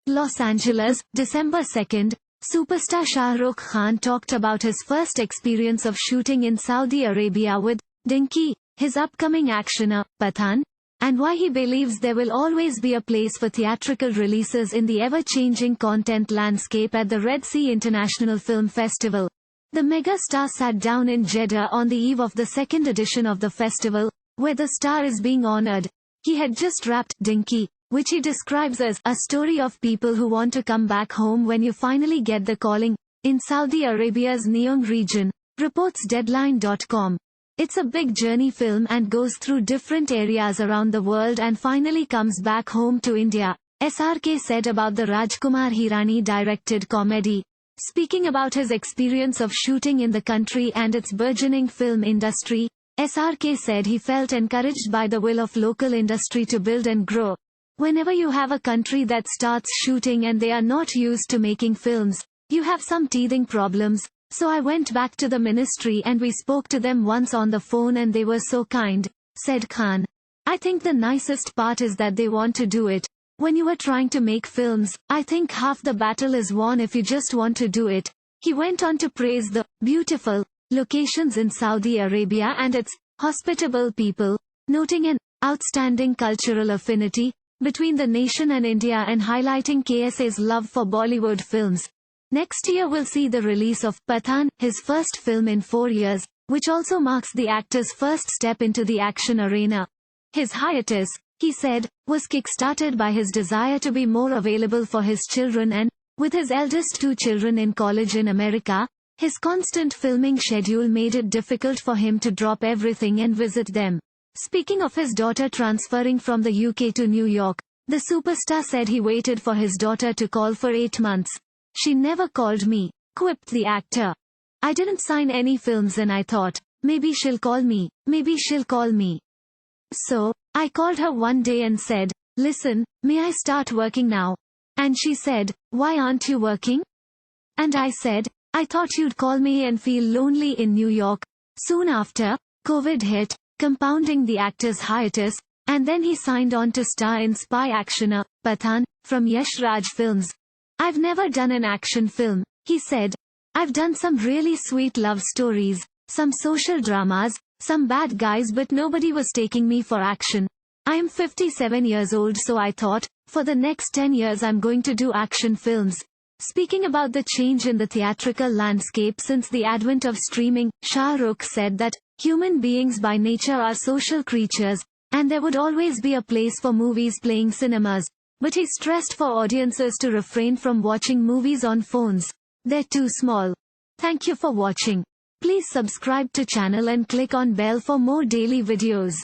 Los Angeles, December 2nd, superstar Shah Rukh Khan talked about his first experience of shooting in Saudi Arabia with Dunki, his upcoming actioner, Pathaan, and why he believes there will always be a place for theatrical releases in the ever-changing content landscape at the Red Sea International Film Festival. The mega-star sat down in Jeddah on the eve of the second edition of the festival, where the star is being honored. He had just wrapped Dunki, which he describes as a story of people who want to come back home when you finally get the calling, in Saudi Arabia's Neom region, reports Deadline.com. It's a big journey film and goes through different areas around the world and finally comes back home to India, SRK said about the Rajkumar Hirani-directed comedy. Speaking about his experience of shooting in the country and its burgeoning film industry, SRK said he felt encouraged by the will of local industry to build and grow. Whenever you have a country that starts shooting and they are not used to making films, you have some teething problems. So I went back to the ministry and we spoke to them once on the phone and they were so kind, said Khan. I think the nicest part is that they want to do it. When you are trying to make films, I think half the battle is won if you just want to do it. He went on to praise the beautiful locations in Saudi Arabia and its hospitable people, noting an outstanding cultural affinity between the nation and India and highlighting KSA's love for Bollywood films. Next year will see the release of Pathaan, his first film in 4 years, which also marks the actor's first step into the action arena. His hiatus, he said, was kick-started by his desire to be more available for his children and, with his eldest 2 children in college in America, his constant filming schedule made it difficult for him to drop everything and visit them. Speaking of his daughter transferring from the UK to New York, the superstar said he waited for his daughter to call for 8 months. She never called me, quipped the actor. I didn't sign any films and I thought, maybe she'll call me, maybe she'll call me. So, I called her one day and said, listen, may I start working now? And she said, why aren't you working? And I said, I thought you'd call me and feel lonely in New York. Soon after, COVID hit, compounding the actor's hiatus, and then he signed on to star in spy actioner, Pathaan, from Yash Raj films. I've never done an action film, he said. I've done some really sweet love stories, some social dramas, some bad guys, but nobody was taking me for action. I am 57 years old, so I thought, for the next 10 years I'm going to do action films. Speaking about the change in the theatrical landscape since the advent of streaming, Shah Rukh said that human beings by nature are social creatures, and there would always be a place for movies playing cinemas. But he stressed for audiences to refrain from watching movies on phones. They're too small. Thank you for watching. Please subscribe to channel and click on bell for more daily videos.